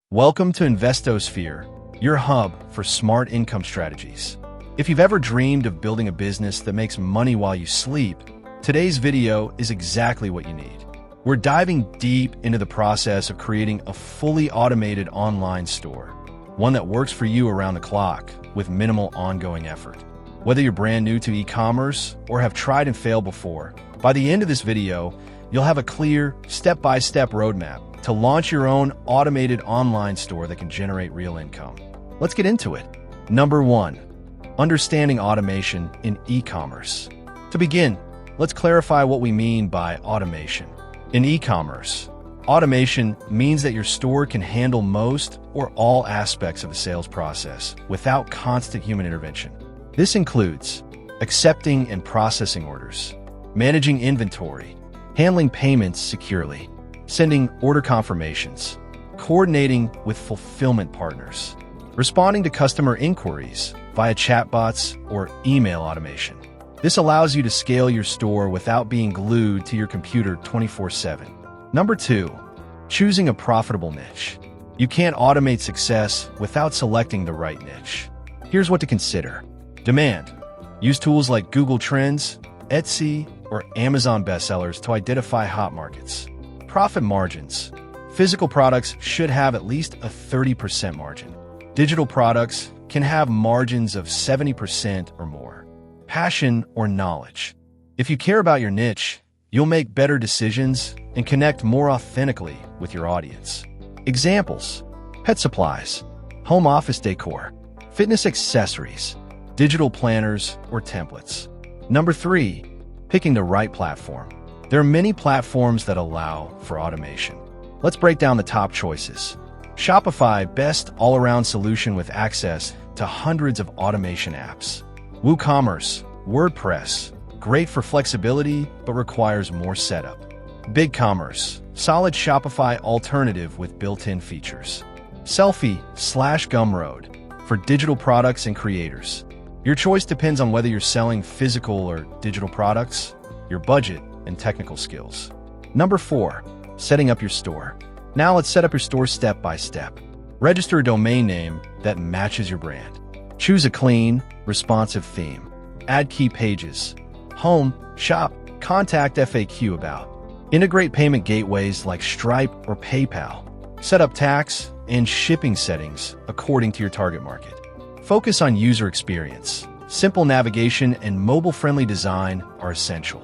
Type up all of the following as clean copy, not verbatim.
Welcome to InvestoSphere, your hub for smart income strategies. If you've ever dreamed of building a business that makes money while you sleep, today's video is exactly what you need. We're diving deep into the process of creating a fully automated online store, one that works for you around the clock with minimal ongoing effort. Whether you're brand new to e-commerce or have tried and failed before, by the end of this video, you'll have a clear, step-by-step roadmap to launch your own automated online store that can generate real income. Let's get into it. Number 1, understanding automation in e-commerce. To begin, let's clarify what we mean by automation. In e-commerce, automation means that your store can handle most or all aspects of the sales process without constant human intervention. This includes accepting and processing orders, managing inventory, handling payments securely, sending order confirmations, coordinating with fulfillment partners, responding to customer inquiries via chatbots or email automation. This allows you to scale your store without being glued to your computer 24/7. Number 2, choosing a profitable niche. You can't automate success without selecting the right niche. Here's what to consider. Demand. Use tools like Google Trends, Etsy, or Amazon bestsellers to identify hot markets. Profit margins. Physical products should have at least a 30% margin. Digital products can have margins of 70% or more. Passion or knowledge. If you care about your niche, you'll make better decisions and connect more authentically with your audience. Examples: pet supplies, home office decor, fitness accessories, digital planners or templates. Number 3, picking the right platform. There are many platforms that allow for automation. Let's break down the top choices. Shopify, best all-around solution with access to hundreds of automation apps. WooCommerce, WordPress, great for flexibility but requires more setup. BigCommerce, solid Shopify alternative with built-in features. Selfie/Gumroad, for digital products and creators. Your choice depends on whether you're selling physical or digital products, your budget, and technical skills. Number 4, setting up your store. Now let's set up your store step by step. Register a domain name that matches your brand. Choose a clean, responsive theme. Add key pages. Home, shop, contact, FAQ about. Integrate payment gateways like Stripe or PayPal. Set up tax and shipping settings according to your target market. Focus on user experience. Simple navigation and mobile-friendly design are essential.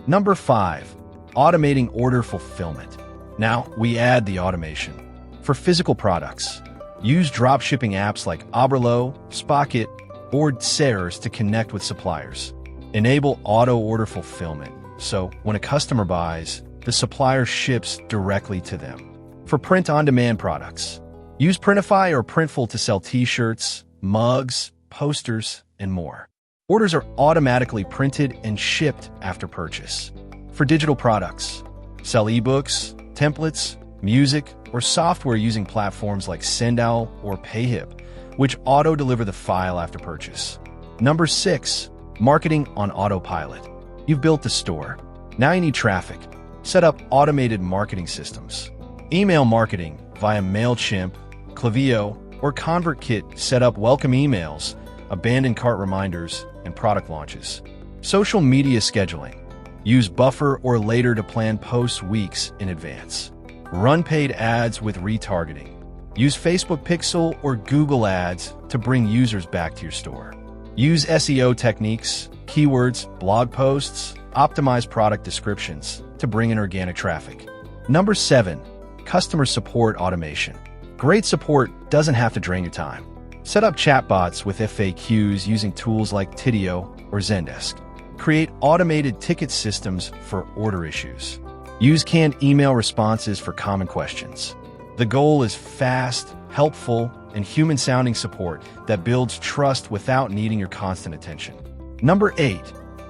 Number 5, automating order fulfillment. Now we add the automation. For physical products, use dropshipping apps like Oberlo, Spocket, or Zapier to connect with suppliers. Enable auto order fulfillment, so when a customer buys, the supplier ships directly to them. For print-on-demand products, use Printify or Printful to sell t-shirts, mugs, posters, and more. Orders are automatically printed and shipped after purchase. For digital products, sell ebooks, templates, music, or software using platforms like Sendowl or Payhip, which auto-deliver the file after purchase. Number 6, marketing on autopilot. You've built the store. Now you need traffic. Set up automated marketing systems. Email marketing via MailChimp, Klaviyo, or ConvertKit. Set up welcome emails, abandoned cart reminders, and product launches. Social media scheduling. Use Buffer or Later to plan posts weeks in advance. Run paid ads with retargeting. Use Facebook Pixel or Google Ads to bring users back to your store. Use SEO techniques, keywords, blog posts, optimize product descriptions to bring in organic traffic. Number 7, customer support automation. Great support doesn't have to drain your time. Set up chatbots with FAQs using tools like Tidio or Zendesk. Create automated ticket systems for order issues. Use canned email responses for common questions. The goal is fast, helpful, and human-sounding support that builds trust without needing your constant attention. Number 8,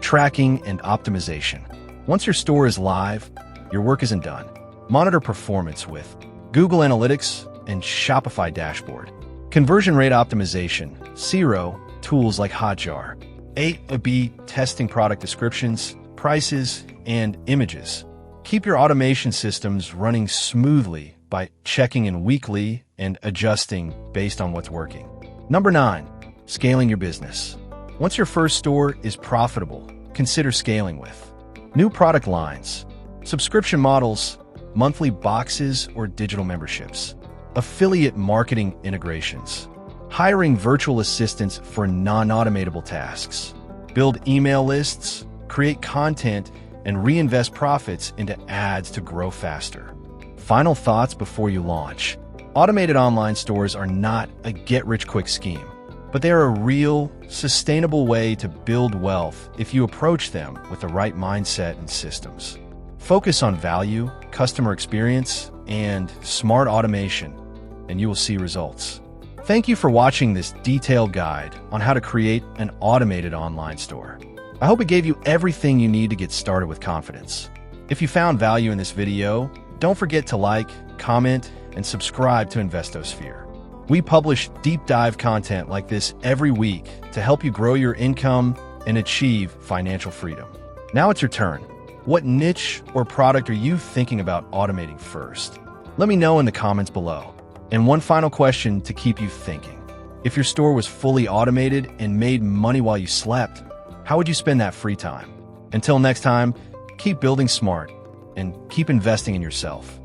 tracking and optimization. Once your store is live, your work isn't done. Monitor performance with Google Analytics and Shopify Dashboard. Conversion rate optimization, Zero, tools like Hotjar. 8, A/B testing product descriptions, prices, and images. Keep your automation systems running smoothly by checking in weekly and adjusting based on what's working. Number 9, scaling your business. Once your first store is profitable, consider scaling with new product lines, subscription models, monthly boxes or digital memberships, affiliate marketing integrations, hiring virtual assistants for non-automatable tasks, build email lists, create content, and reinvest profits into ads to grow faster. Final thoughts before you launch. Automated online stores are not a get-rich-quick scheme, but they are a real, sustainable way to build wealth if you approach them with the right mindset and systems. Focus on value, customer experience, and smart automation, and you will see results. Thank you for watching this detailed guide on how to create an automated online store. I hope it gave you everything you need to get started with confidence. If you found value in this video, don't forget to like, comment, and subscribe to InvestoSphere. We publish deep dive content like this every week to help you grow your income and achieve financial freedom. Now it's your turn. What niche or product are you thinking about automating first? Let me know in the comments below. And one final question to keep you thinking. If your store was fully automated and made money while you slept, how would you spend that free time? Until next time, keep building smart and keep investing in yourself.